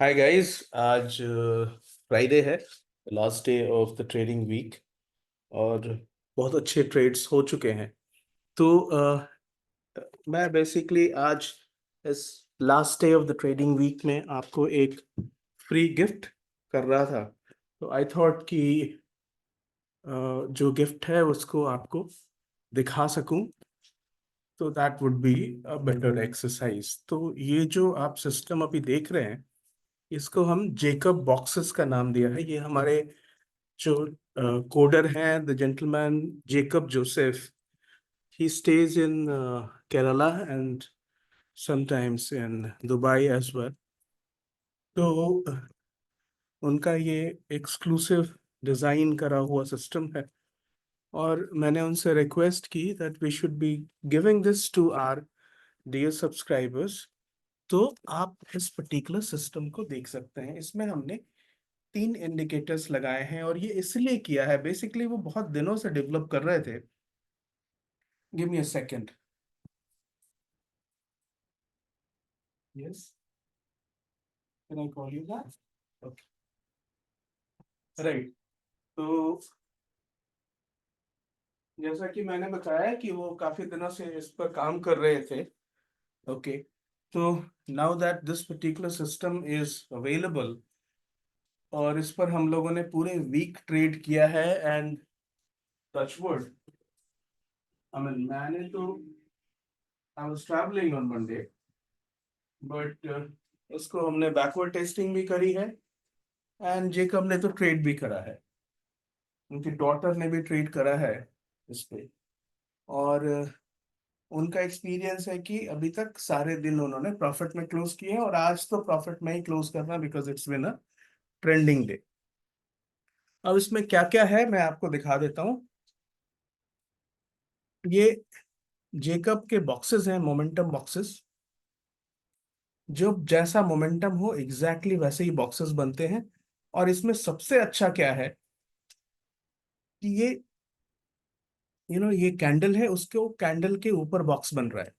हाय guys. आज Friday है, last day of the trading week. और बहुत अच्छे ट्रेड्स हो चुके हैं। तो मैं बेसिकली आज इस last day of the trading week में आपको एक फ्री गिफ्ट कर रहा था। तो आई थॉट कि जो गिफ्ट है उसको आपको दिखा सकूं, तो that would be a better exercise. तो ये जो आप सिस्टम अभी देख रहे हैं, इसको हम जेकब बॉक्सेस का नाम दिया है। ये हमारे जो कोडर हैं, the gentleman Jacob Joseph, he stays in Kerala and sometimes in Dubai as well. तो उनका ये एक्सक्लूसिव डिजाइन करा हुआ सिस्टम है, और मैंने उनसे रिक्वेस्ट की that we should be giving this to our dear subscribers. तो आप इस पर्टिकुलर सिस्टम को देख सकते हैं। इसमें हमने 3 इंडिकेटर्स लगाए हैं, और ये इसलिए किया है, बेसिकली वो बहुत दिनों से डेवलप कर रहे थे। Give me a second. Yes, can I call you back? Okay, right. तो जैसा कि मैंने बताया कि वो काफी दिनों से इस पर काम कर रहे थे। ओके, तो now that this particular system is available, और इस पर हम लोगों ने पूरे वीक ट्रेड किया है। एंड टचवुड, आई मीन मैंने तो, I was travelling on Monday, but उसको हमने बैकवर्ड टेस्टिंग भी करी है, एंड जेकब ने तो ट्रेड भी करा है, उनकी डॉटर ने भी ट्रेड करा है इस पे। और उनका एक्सपीरियंस है कि अभी तक सारे दिन उन्होंने प्रॉफिट में क्लोज किए हैं, और आज तो प्रॉफिट में ही क्लोज करना, because it's been a trending day. अब इसमें क्या क्या है मैं आपको दिखा देता हूँ। ये जेकब के बॉक्सेस हैं, मोमेंटम बॉक्सेस। जो जैसा मोमेंटम हो एग्जैक्टली वैसे ही बॉक्सेस बनते हैं। और इसमें सबसे अच्छा क्या है कि ये कैंडल है, उसके कैंडल के ऊपर बॉक्स बन रहा है।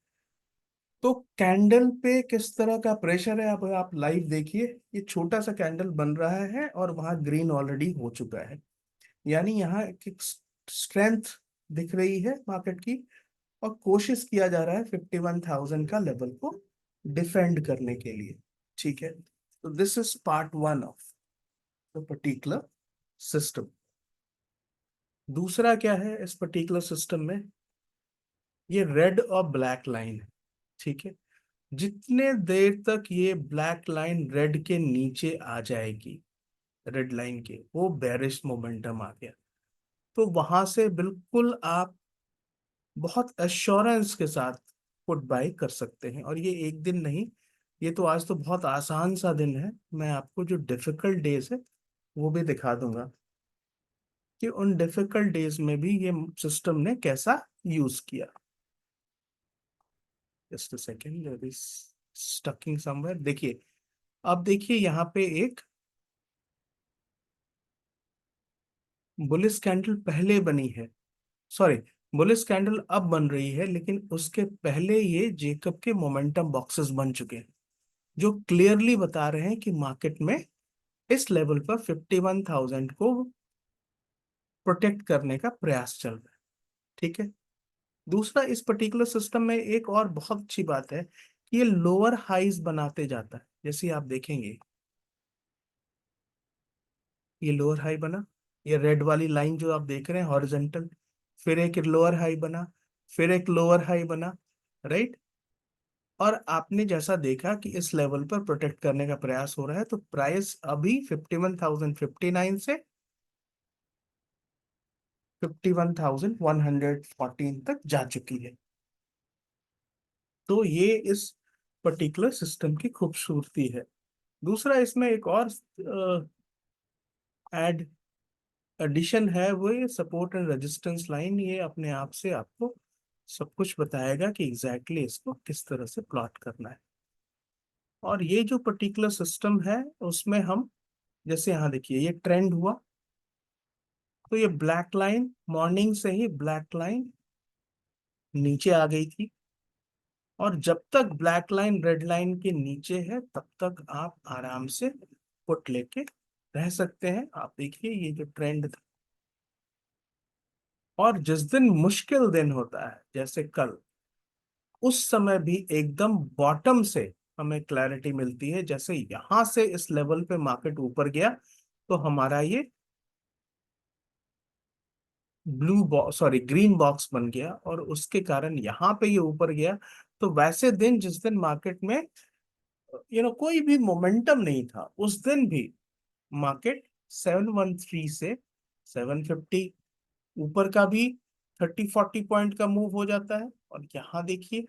तो कैंडल पे किस तरह का प्रेशर है, अब आप लाइव देखिए। ये छोटा सा कैंडल बन रहा है, और वहां ग्रीन ऑलरेडी हो चुका है। यानी यहाँ एक स्ट्रेंथ दिख रही है मार्केट की, और कोशिश किया जा रहा है 51,000 का लेवल को डिफेंड करने के लिए। ठीक है, तो this is part one of the particular system. दूसरा क्या है इस पर्टिकुलर सिस्टम में, ये रेड और ब्लैक लाइन है। ठीक है, जितने देर तक ये ब्लैक लाइन रेड के नीचे आ जाएगी, रेड लाइन के, वो बेरिश मोमेंटम आ गया। तो वहां से बिल्कुल आप बहुत एश्योरेंस के साथ पुट बाय कर सकते हैं। और ये एक दिन नहीं, ये तो आज तो बहुत आसान सा दिन है। मैं आपको जो डिफिकल्ट डेज है वो भी दिखा दूंगा कि उन डिफिकल्ट डेज में भी ये सिस्टम ने कैसा यूज किया। Just a second, there is stucking somewhere. देखिए, अब देखिए यहाँ पे एक बुलिश कैंडल पहले बनी है। सॉरी, बुलिश कैंडल अब बन रही है, लेकिन उसके पहले ये जेकब के मोमेंटम बॉक्सेस बन चुके हैं, जो क्लियरली बता रहे हैं कि मार्केट में इस लेवल पर 51,000 को प्रोटेक्ट करने का प्रयास चल रहा है। ठीक है, दूसरा, इस पर्टिकुलर सिस्टम में एक और बहुत अच्छी बात है कि ये लोअर हाइज बनाते जाता है। जैसे आप देखेंगे, ये लोअर हाई बना, ये रेड वाली लाइन जो आप देख रहे हैं हॉरिजॉन्टल, फिर एक लोअर हाई बना, फिर एक लोअर हाई बना, राइट। और आपने जैसा देखा कि इस लेवल पर प्रोटेक्ट करने का प्रयास हो रहा है, तो प्राइस अभी 51,059 से 51,114 तक जा चुकी है। तो ये इस पर्टिकुलर सिस्टम की खूबसूरती है। दूसरा, इसमें एक और एड एडिशन है, वो ये सपोर्ट एंड रेजिस्टेंस लाइन। ये अपने आप से आपको सब कुछ बताएगा कि एग्जैक्टली इसको किस तरह से प्लॉट करना है। और ये जो पर्टिकुलर सिस्टम है उसमें हम, जैसे यहाँ देखिए, ये ट्रेंड हुआ, तो ये ब्लैक लाइन, मॉर्निंग से ही ब्लैक लाइन नीचे आ गई थी। और जब तक ब्लैक लाइन रेड लाइन के नीचे है तब तक आप आराम से पुट लेके रह सकते हैं। आप देखिए ये जो ट्रेंड था, और जिस दिन मुश्किल दिन होता है जैसे कल, उस समय भी एकदम बॉटम से हमें क्लैरिटी मिलती है। जैसे यहां से इस लेवल पे मार्केट ऊपर गया तो हमारा ये blue box, sorry green box बन गया, और उसके कारण यहाँ पे ये ऊपर गया। तो वैसे दिन जिस दिन मार्केट में कोई भी मोमेंटम नहीं था, उस दिन भी मार्केट 713 से 750 ऊपर का भी 30-40 पॉइंट का मूव हो जाता है। और यहाँ देखिए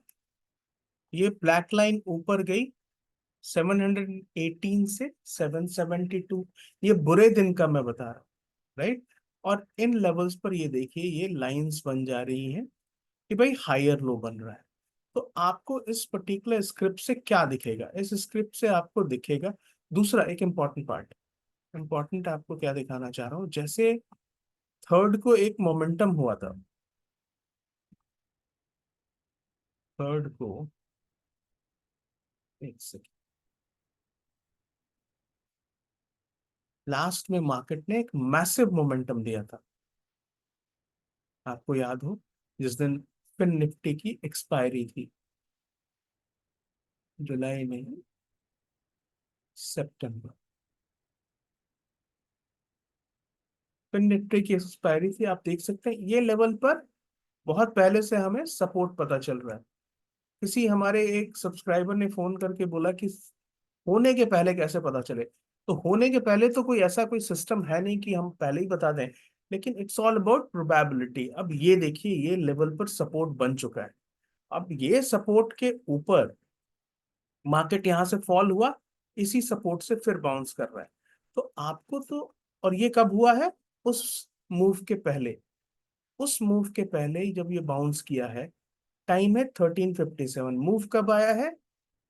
ये ब्लैक लाइन ऊपर गई 718 से 772। ये बुरे दिन का मैं बता रहा हूँ, राइट। और इन लेवल्स पर ये देखिए ये लाइंस बन जा रही हैं कि भाई हायर लो बन रहा है। तो आपको इस पर्टिकुलर स्क्रिप्ट से क्या दिखेगा? इस स्क्रिप्ट से आपको दिखेगा दूसरा एक इंपॉर्टेंट पार्ट। इंपॉर्टेंट आपको क्या दिखाना चाह रहा हूँ, जैसे थर्ड को एक मोमेंटम हुआ था, थर्ड को, एक सेकेंड, लास्ट में मार्केट ने एक मैसिव मोमेंटम दिया था, आपको याद हो, जिस दिन फिन निफ्टी की एक्सपायरी थी, जुलाई नहीं, सितंबर। फिन निफ्टी की एक्सपायरी थी, आप देख सकते हैं ये लेवल पर बहुत पहले से हमें सपोर्ट पता चल रहा है। किसी हमारे एक सब्सक्राइबर ने फोन करके बोला कि होने के पहले कैसे पता चले? तो होने के पहले तो कोई ऐसा कोई सिस्टम है नहीं कि हम पहले ही बता दें, लेकिन इट्स ऑल अबाउट प्रोबेबिलिटी। अब ये देखिए ये लेवल पर सपोर्ट बन चुका है। अब ये सपोर्ट के ऊपर मार्केट यहां से फॉल हुआ, इसी सपोर्ट से फिर बाउंस कर रहा है। तो आपको तो, और ये कब हुआ है? उस मूव के पहले, उस मूव के पहले ही जब ये बाउंस किया है, टाइम है 1357, मूव कब आया है?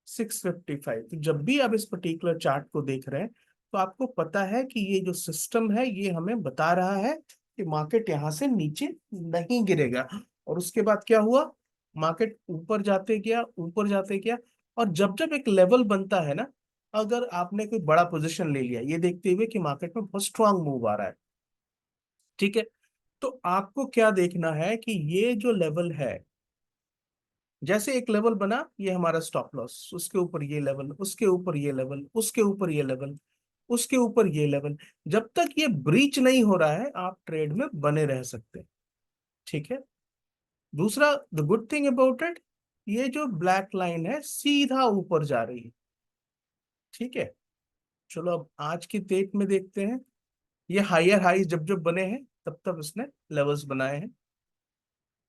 655। तो जब भी आप इस पर्टिकुलर चार्ट को देख रहे हैं तो आपको पता है कि ये जो सिस्टम है ये हमें बता रहा है कि मार्केट यहां से नीचे नहीं गिरेगा। और उसके बाद क्या हुआ? मार्केट ऊपर जाते गया, ऊपर जाते गया। और जब जब एक लेवल बनता है ना, अगर आपने कोई बड़ा पोजीशन ले लिया ये देखते हुए कि मार्केट में बहुत स्ट्रांग मूव आ रहा है, ठीक है, तो आपको क्या देखना है कि ये जो लेवल है, जैसे एक लेवल बना ये हमारा स्टॉप लॉस, उसके ऊपर ये लेवल, उसके ऊपर ये लेवल, उसके ऊपर ये लेवल, उसके ऊपर ये लेवल, जब तक ये ब्रीच नहीं हो रहा है आप ट्रेड में बने रह सकते हैं, ठीक है। दूसरा, the good thing about it, ये जो ब्लैक लाइन है सीधा ऊपर जा रही है, ठीक है। चलो अब आज की डेट में देखते हैं, ये हायर हाई जब जब बने हैं तब तब इसने लेवल्स बनाए हैं।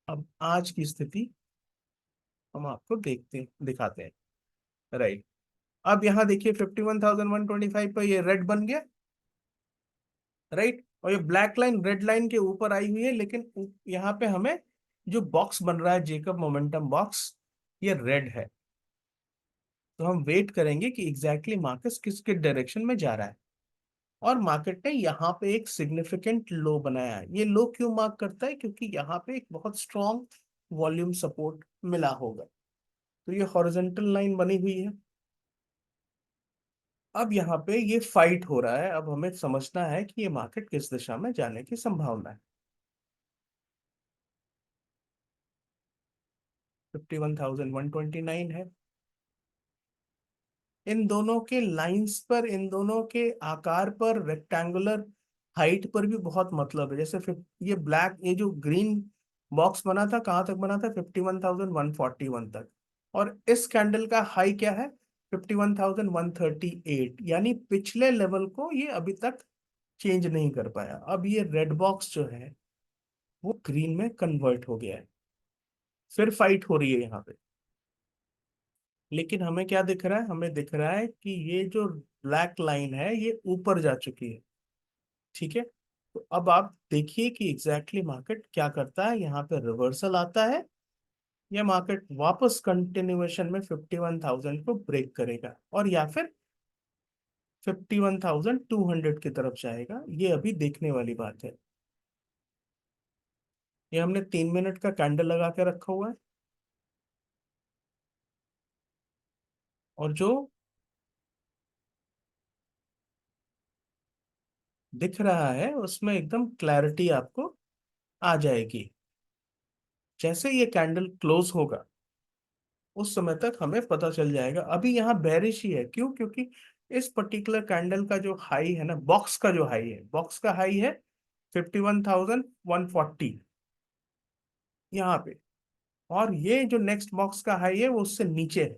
अब आज की स्थिति हम आपको दिखाते हैं, राइट। अब यहाँ देखिए 51,125 पर ये रेड बन गया, राइट। और ये ब्लैक लाइन रेड लाइन के ऊपर आई हुई है, लेकिन यहाँ पे हमें जो बॉक्स बन रहा है जेकब मोमेंटम बॉक्स, ये रेड है। तो हम वेट करेंगे कि एग्जैक्टली मार्केट किसके डायरेक्शन में जा रहा है। और मार्केट ने यहाँ पे एक सिग्निफिकेंट लो बनाया है। ये लो क्यों मार्क करता है? क्योंकि यहाँ पे एक बहुत स्ट्रॉन्ग वॉल्यूम सपोर्ट मिला होगा। तो ये हॉरिजॉन्टल लाइन बनी हुई है। अब यहाँ पे ये फाइट हो रहा है, अब हमें समझना है कि ये मार्केट किस दिशा में जाने की संभावना है। 51,129 है। इन दोनों के लाइंस पर, इन दोनों के आकार पर, रेक्टेंगुलर हाइट पर भी बहुत मतलब है। जैसे ये ब्लैक, ये जो ग्रीन बॉक्स बना था कहाँ तक बना था? 51,141 तक। और इस कैंडल का हाई क्या है? 51,138। यानी पिछले लेवल को ये अभी तक चेंज नहीं कर पाया। अब ये रेड बॉक्स जो है वो ग्रीन में कन्वर्ट हो गया है, फिर फाइट हो रही है यहाँ पे। लेकिन हमें क्या दिख रहा है? हमें दिख रहा है कि ये जो ब्लैक लाइन है ये ऊपर जा चुकी है, ठीक है। तो अब आप देखिए कि एग्जैक्टली मार्केट क्या करता है, यहाँ पे रिवर्सल आता है या मार्केट वापस कंटिन्यूएशन में 51,000 को ब्रेक करेगा, और या फिर 51,200 की तरफ जाएगा। ये अभी देखने वाली बात है। ये हमने 3 मिनट का कैंडल लगा के रखा हुआ है, और जो दिख रहा है उसमें एकदम क्लैरिटी आपको आ जाएगी। जैसे ये कैंडल क्लोज होगा उस समय तक हमें पता चल जाएगा। अभी यहाँ बेरिश ही है, क्यों? क्योंकि इस पर्टिकुलर कैंडल का जो हाई है ना, बॉक्स का जो हाई है, बॉक्स का हाई है 51,140 यहाँ पे। और ये जो नेक्स्ट बॉक्स का हाई है वो उससे नीचे है,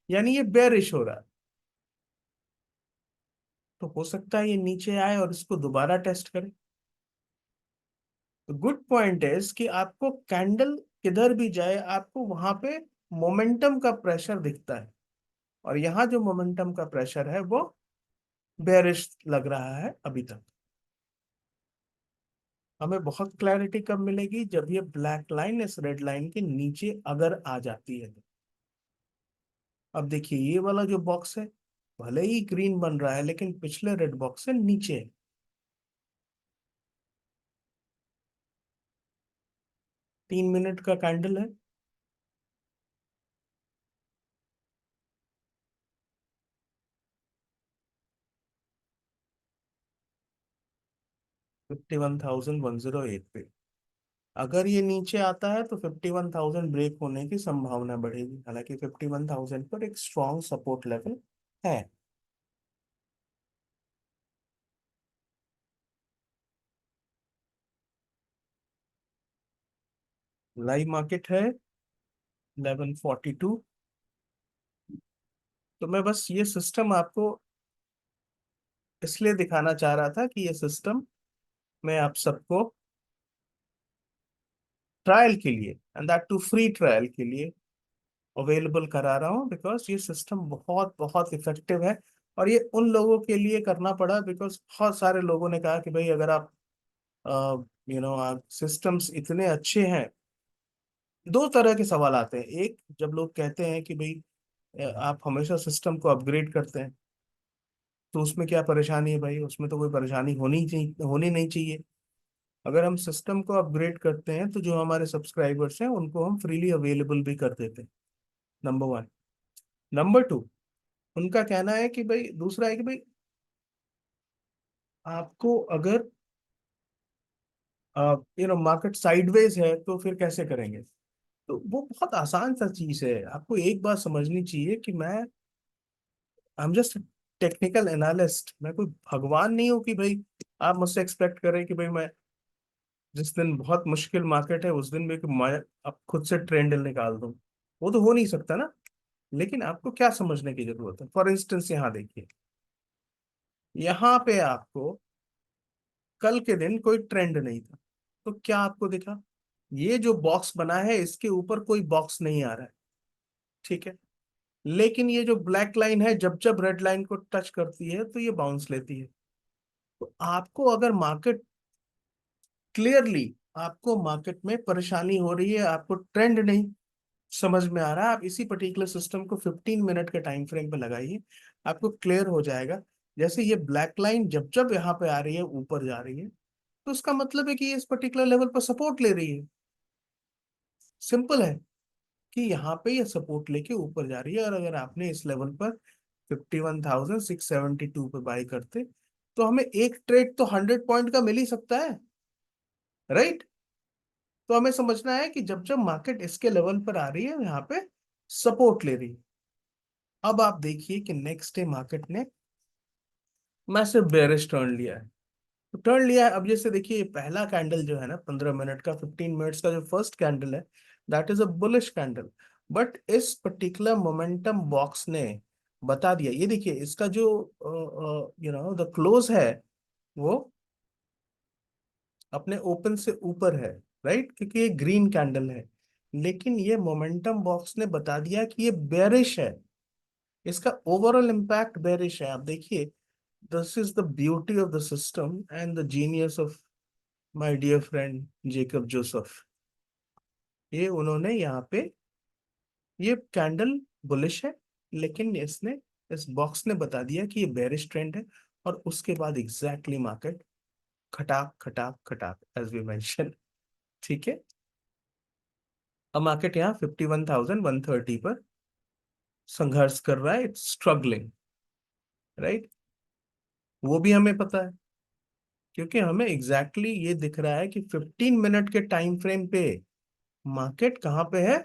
यानी ये बेरिश हो रहा है। तो हो सकता है ये नीचे आए और इसको दोबारा टेस्ट करे। तो गुड पॉइंट है कि आपको कैंडल किधर भी जाए आपको वहां पे मोमेंटम का प्रेशर दिखता है। और यहाँ जो मोमेंटम का प्रेशर है वो बेरिश लग रहा है अभी तक। हमें बहुत क्लैरिटी कब मिलेगी? जब ये ब्लैक लाइन इस रेड लाइन के नीचे अगर आ जाती है तो। अब देखिए ये वाला जो बॉक्स है, भले ही ग्रीन बन रहा है लेकिन पिछले रेड बॉक्स से नीचे है। 3 मिनट का कैंडल है। 51,108 पे अगर ये नीचे आता है तो 51,000 ब्रेक होने की संभावना बढ़ेगी। हालांकि 51,000 पर एक स्ट्रॉन्ग सपोर्ट लेवल है। लाइव मार्केट है 11:42। तो मैं बस ये सिस्टम आपको इसलिए दिखाना चाह रहा था कि ये सिस्टम मैं आप सबको ट्रायल के लिए, and that too free trial के लिए अवेलेबल करा रहा हूँ, बिकॉज ये सिस्टम बहुत बहुत इफेक्टिव है। और ये उन लोगों के लिए करना पड़ा बिकॉज बहुत सारे लोगों ने कहा कि भाई अगर आप सिस्टम्स इतने अच्छे हैं। दो तरह के सवाल आते हैं। एक, जब लोग कहते हैं कि भाई आप हमेशा सिस्टम को अपग्रेड करते हैं, तो उसमें क्या परेशानी है? भाई उसमें तो कोई परेशानी होनी नहीं चाहिए। अगर हम सिस्टम को अपग्रेड करते हैं तो जो हमारे सब्सक्राइबर्स हैं उनको हम फ्रीली अवेलेबल भी कर देते हैं। Number one. नंबर टू, उनका कहना है कि भाई, दूसरा है कि भाई आपको अगर मार्केट साइडवेज है तो फिर कैसे करेंगे? तो वो बहुत आसान सा चीज है। आपको एक बात समझनी चाहिए कि I am just technical analyst. मैं कोई भगवान नहीं हूं कि भाई आप मुझसे एक्सपेक्ट करें कि भाई मैं जिस दिन बहुत मुश्किल मार्केट है उस दिन भी कि मैं अब खुद से ट्रेंड निकाल दूं। वो तो हो नहीं सकता ना। लेकिन आपको क्या समझने की जरूरत है? फॉर इंस्टेंस यहाँ देखिए, यहाँ पे आपको कल के दिन कोई ट्रेंड नहीं था, तो क्या आपको दिखा? ये जो बॉक्स बना है इसके ऊपर कोई बॉक्स नहीं आ रहा है, ठीक है। लेकिन ये जो ब्लैक लाइन है जब जब रेड लाइन को टच करती है तो ये बाउंस लेती है। तो आपको अगर मार्केट क्लियरली, आपको मार्केट में परेशानी हो रही है, आपको ट्रेंड नहीं समझ में आ रहा है, आप इसी पर्टिकुलर सिस्टम को 15 मिनट के टाइम फ्रेम पे लगाइए, आपको क्लियर हो जाएगा। जैसे ये ब्लैक लाइन जब जब यहाँ पे आ रही है, ऊपर जा रही है, तो उसका मतलब है कि ये इस पर्टिकुलर लेवल पर सपोर्ट ले रही है। सिंपल है कि यहाँ पे ये सपोर्ट लेके ऊपर जा रही है। और अगर आपने इस लेवल पर 51,672 पे बाई करते तो हमें एक ट्रेड तो 100 पॉइंट का मिल ही सकता है, राइट? तो हमें समझना है कि जब जब मार्केट इसके लेवल पर आ रही है, यहाँ पे सपोर्ट ले रही है। अब आप देखिए कि नेक्स्ट डे मार्केट ने मैसिव बेयरिश टर्न लिया है। तो टर्न लिया है। अब जैसे देखिए ये पहला कैंडल जो है ना, 15 मिनट का, 15 मिनट्स का जो फर्स्ट कैंडल है, that is a bullish candle. But इस पर्टिकुलर मोमेंटम बॉक्स ने बता दिया। ये देखिए इसका जो द क्लोज है वो अपने ओपन से ऊपर है, राइट? क्योंकि ये ग्रीन कैंडल है। लेकिन ये मोमेंटम बॉक्स ने बता दिया कि ये बेरिश है। इसका ओवरऑल इम्पैक्ट बेरिश है। आप देखिए, this is the beauty of the system and the genius of my dear friend Jacob Joseph. ये उन्होंने यहाँ पे ये कैंडल बुलिश है, लेकिन इसने इस बॉक्स ने बता दिया कि ये बेरिश ट्रेंड है। और उसके बाद एग्जैक्टली मार्केट खटाक खटाक खटाक एज वी मेंशन, ठीक है। अब मार्केट यहाँ 51,130 पर संघर्ष कर रहा है, इट्स स्ट्रगलिंग, राइट। वो भी हमें पता है, क्योंकि हमें एग्जैक्टली ये दिख रहा है कि 15 मिनट के टाइम फ्रेम पे मार्केट कहाँ पे है।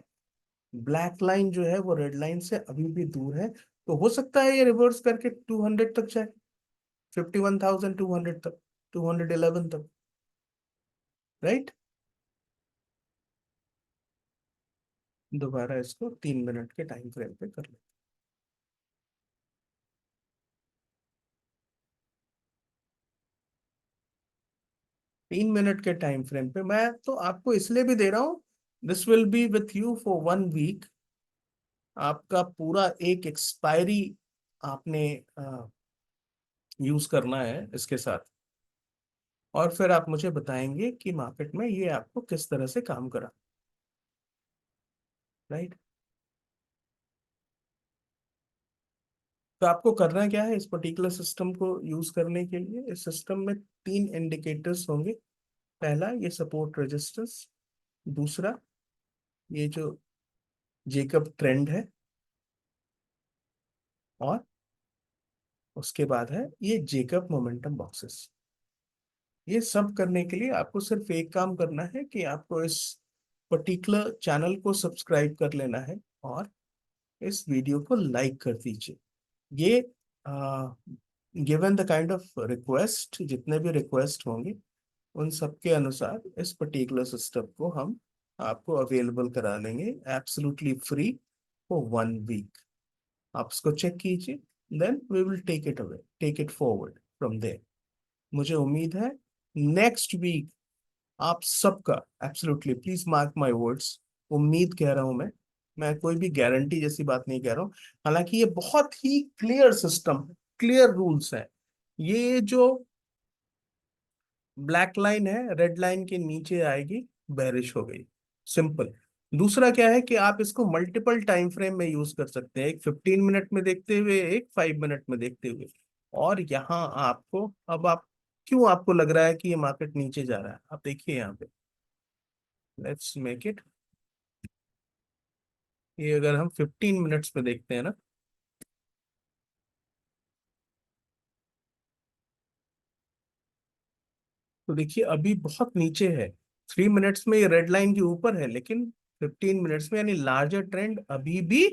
ब्लैक लाइन जो है वो रेड लाइन से अभी भी दूर है, तो हो सकता है ये रिवर्स करके 200 तक जाए, 51,200 तक, 211 तक, राइट। दोबारा इसको 3 मिनट के टाइम फ्रेम पे कर ले। 3 मिनट के टाइम फ्रेम पे मैं तो आपको इसलिए भी दे रहा हूं, this will be with you for 1 week. आपका पूरा एक एक्सपायरी आपने यूज करना है इसके साथ, और फिर आप मुझे बताएंगे कि मार्केट में ये आपको किस तरह से काम करा, राइट। तो आपको करना क्या है इस पर्टिकुलर सिस्टम को यूज करने के लिए। इस सिस्टम में 3 इंडिकेटर्स होंगे। पहला ये सपोर्ट रेजिस्टेंस, दूसरा ये जो जेकब ट्रेंड है, और उसके बाद है ये जेकब मोमेंटम बॉक्सेस। ये सब करने के लिए आपको सिर्फ एक काम करना है कि आपको इस पर्टिकुलर चैनल को सब्सक्राइब कर लेना है, और इस वीडियो को लाइक कर दीजिए। ये given the kind of request, जितने भी रिक्वेस्ट होंगे उन सब के अनुसार इस पर्टिकुलर सिस्टम को हम आपको अवेलेबल करा लेंगे एब्सोल्युटली फ्री फॉर 1 वीक। आप इसको चेक कीजिए, then we will take it away, take it forward from there. मुझे उम्मीद है नेक्स्ट वीक आप सबका, absolutely please mark my words, उम्मीद कह रहा हूं मैं कोई भी गारंटी जैसी बात नहीं कह रहा हूं। हालांकि ये बहुत ही क्लियर सिस्टम, क्लियर रूल्स है। ये जो ब्लैक लाइन है रेड लाइन के नीचे आएगी, बेरिश हो गई, सिंपल। दूसरा क्या है कि आप इसको मल्टीपल टाइम फ्रेम में यूज कर सकते हैं, एक 15 मिनट में देखते हुए, एक 5 मिनट में देखते हुए। और यहाँ आपको, अब आप क्यों आपको लग रहा है कि ये मार्केट नीचे जा रहा है, आप देखिए यहाँ पे, लेट्स मेक इट, ये अगर हम 15 मिनट्स में देखते हैं ना, तो देखिए अभी बहुत नीचे है। 3 मिनट्स में ये रेड लाइन के ऊपर है, लेकिन 15 मिनट्स में यानी लार्जर ट्रेंड अभी भी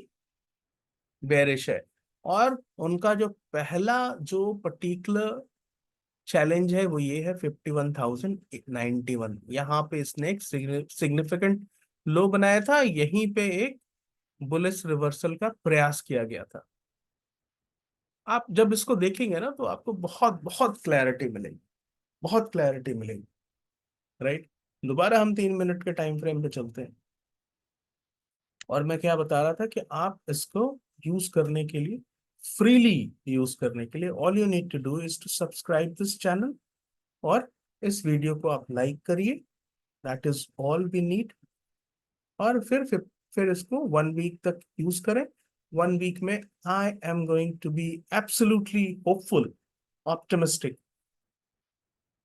बेरिश है। और उनका जो पहला जो पर्टिकुलर चैलेंज है वो ये है 51,091। यहाँ पे इसने एक सिग्निफिकेंट लो बनाया था, यहीं पे एक बुलिश रिवर्सल का प्रयास किया गया था। आप जब इसको देखेंगे ना तो आपको बहुत बहुत क्लैरिटी मिलेगी, बहुत क्लैरिटी मिलेगी, राइट। दोबारा हम 3 मिनट के टाइम फ्रेम पे चलते हैं, और मैं क्या बता रहा था कि आप इसको यूज करने के लिए, फ्रीली यूज करने के लिए, all you need to do is to subscribe this channel, और इस वीडियो को आप लाइक करिए, that is all we need. और फिर इसको 1 वीक तक यूज करें। 1 वीक में I am going to be absolutely hopeful, optimistic,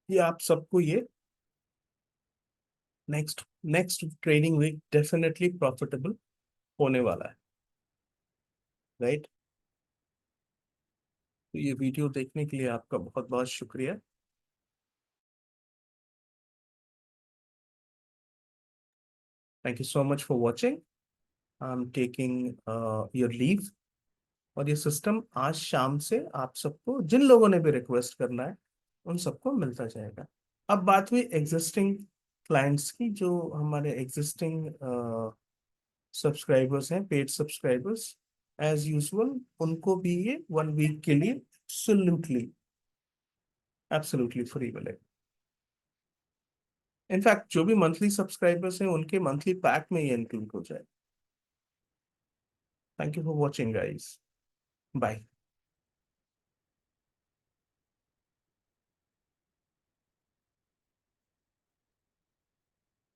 कि आप सबको ये next next trading week definitely profitable होने वाला है, राइट। तो ये वीडियो देखने के लिए आपका बहुत बहुत शुक्रिया। Thank you so much for watching. I am taking your leave. और ये सिस्टम आज शाम से आप सबको, जिन लोगों ने भी रिक्वेस्ट करना है, उन सबको मिलता जाएगा। अब बात हुई एग्जिस्टिंग क्लाइंट्स की, जो हमारे एग्जिस्टिंग सब्सक्राइबर्स हैं, पेड सब्सक्राइबर्स, एज यूजुअल उनको भी ये 1 वीक के लिए एब्सोल्युटली एब्सोल्युटली फ्री मिलेगा। इनफैक्ट जो भी मंथली सब्सक्राइबर्स हैं उनके मंथली पैक में ये इंक्लूड हो जाए। Thank you for watching guys, bye.